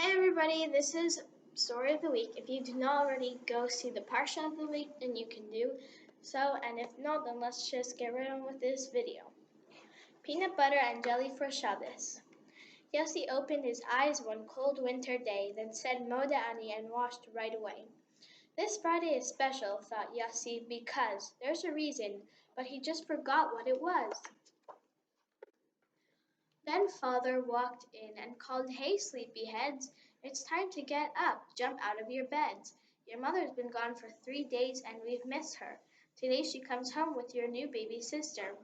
Hey everybody, this is Story of the Week. If you do not already, go see the Parsha of the Week, then you can do so, and if not, then let's just get right on with this video. Peanut butter and jelly for Shabbos. Yossi opened his eyes one cold winter day, then said Moda Ani and washed right away. This Friday is special, thought Yossi, because there's a reason, but he just forgot what it was. Then Father walked in and called, "Hey, sleepyheads, it's time to get up, jump out of your beds. Your mother's been gone for 3 days and we've missed her. Today she comes home with your new baby sister.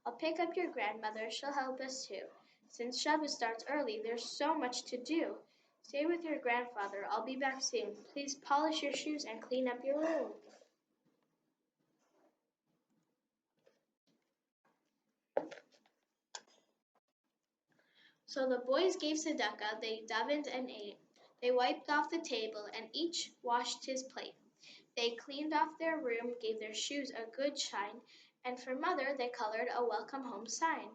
I'll pick up your grandmother, she'll help us too. Since Shabbos starts early, there's so much to do. Stay with your grandfather, I'll be back soon. Please polish your shoes and clean up your room." So the boys gave tzedakah, they davened and ate. They wiped off the table, and each washed his plate. They cleaned off their room, gave their shoes a good shine, and for Mother they colored a welcome home sign.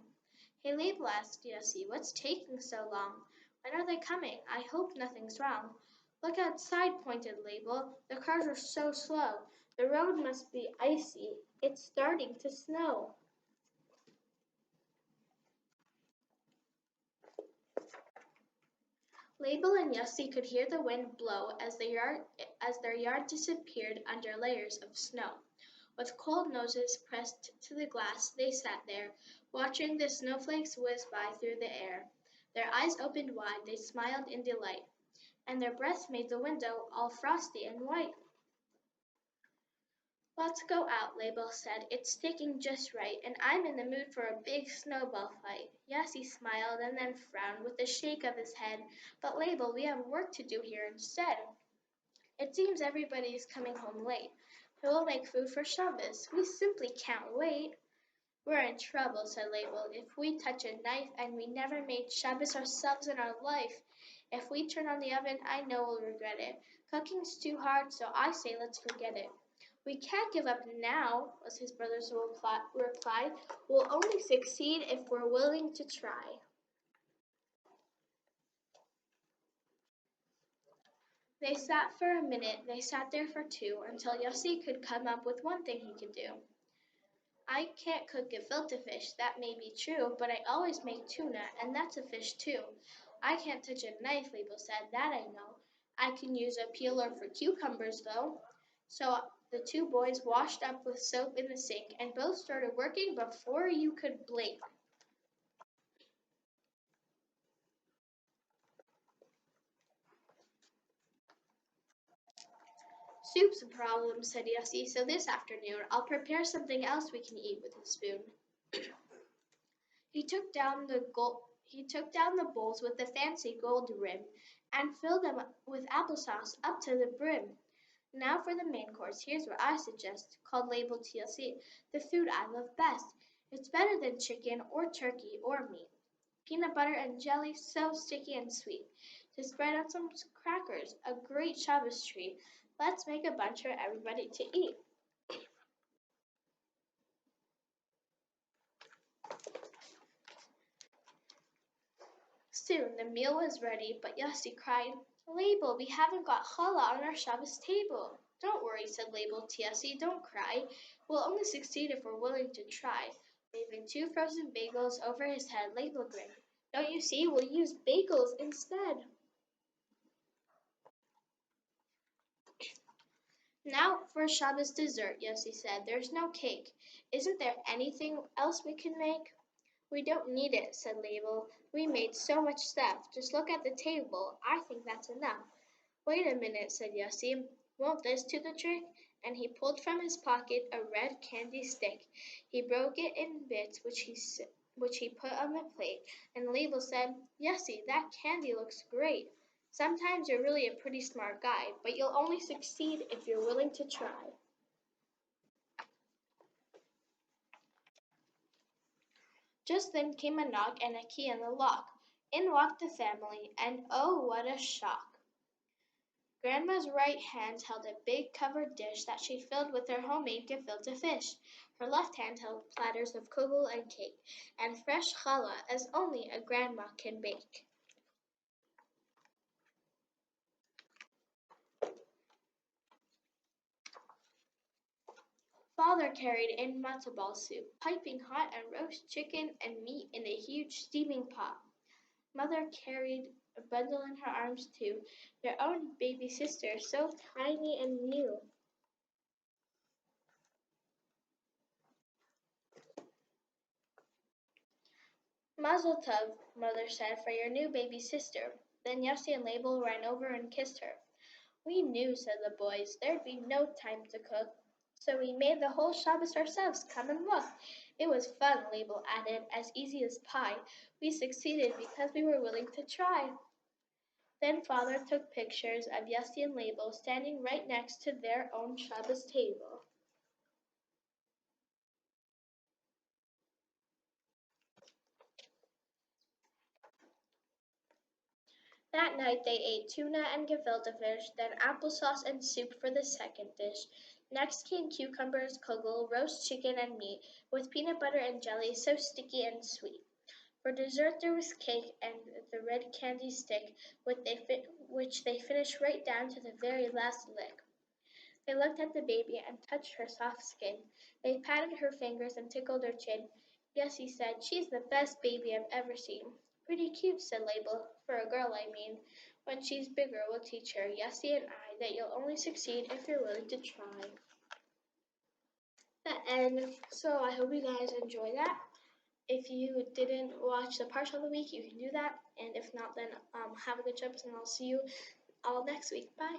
"Hey, Label," asked Yossi, "what's taking so long? When are they coming? I hope nothing's wrong." "Look outside," pointed Label. "The cars are so slow. The road must be icy. It's starting to snow." Label and Yossi could hear the wind blow as their yard disappeared under layers of snow. With cold noses pressed to the glass, they sat there, watching the snowflakes whiz by through the air. Their eyes opened wide, they smiled in delight, and their breath made the window all frosty and white. "Let's go out," Label said. "It's sticking just right, and I'm in the mood for a big snowball fight." Yossi smiled and then frowned with a shake of his head. "But Label, we have work to do here instead. It seems everybody is coming home late. Who will make food for Shabbos? We simply can't wait." "We're in trouble," said Label, "if we touch a knife, and we never made Shabbos ourselves in our life. If we turn on the oven, I know we'll regret it. Cooking's too hard, so I say let's forget it." "We can't give up now," was his brother's reply. "We'll only succeed if we're willing to try." They sat for a minute, they sat there for two, until Yossi could come up with one thing he could do. "I can't cook gefilte fish, that may be true, but I always make tuna, and that's a fish too." "I can't touch a knife," Label said, "that I know. I can use a peeler for cucumbers, though." So the two boys washed up with soap in the sink, and both started working before you could blink. "Soup's a problem," said Yossi, "so this afternoon I'll prepare something else we can eat with a spoon." He took down the bowls with the fancy gold rim and filled them with applesauce up to the brim. "Now for the main course. Here's what I suggest," called Label to Yossi, "the food I love best. It's better than chicken or turkey or meat. Peanut butter and jelly, so sticky and sweet, to spread on some crackers, a great Shabbos treat. Let's make a bunch for everybody to eat." Soon the meal was ready, but Yossi cried, "Label, we haven't got challah on our Shabbos table." "Don't worry," said Label to Yossi, "don't cry. We'll only succeed if we're willing to try." Waving two frozen bagels over his head, Label grinned. "Don't you see, we'll use bagels instead." "Now for Shabbos dessert," Yossi said. "There's no cake. Isn't there anything else we can make?" "We don't need it," said Label. "We made so much stuff. Just look at the table. I think that's enough." "Wait a minute," said Yossi. "Won't this do the trick?" And he pulled from his pocket a red candy stick. He broke it in bits, which he put on the plate, and Label said, "Yossi, that candy looks great. Sometimes you're really a pretty smart guy, but you'll only succeed if you're willing to try." Just then came a knock and a key in the lock. In walked the family, and oh, what a shock! Grandma's right hand held a big covered dish that she filled with her homemade gefilte fish. Her left hand held platters of kugel and cake, and fresh challah as only a grandma can bake. Father carried in matzo ball soup, piping hot, and roast chicken and meat in a huge steaming pot. Mother carried a bundle in her arms too, their own baby sister, so tiny and new. Mazel tov, Mother said, for your new baby sister. Then Yossi and Label ran over and kissed her. We knew, said the boys, there'd be no time to cook. So we made the whole Shabbos ourselves. Come and look. It was fun, Label added, as easy as pie. We succeeded because we were willing to try. Then Father took pictures of Yossi and Label standing right next to their own Shabbos table. That night they ate tuna and gefilte fish, then applesauce and soup for the second dish. Next came cucumbers, kugel, roast chicken, and meat, with peanut butter and jelly so sticky and sweet. For dessert there was cake and the red candy stick, which they finished right down to the very last lick. They looked at the baby and touched her soft skin. They patted her fingers and tickled her chin. Yes, he said, she's the best baby I've ever seen. Pretty cute, said Label. For a girl, I mean. When she's bigger, we'll teach her, Yessie and I, that you'll only succeed if you're willing to try. And so I hope you guys enjoy that. If you didn't watch the partial of the week, you can do that. And if not, then have a good Shabbos, and I'll see you all next week. Bye.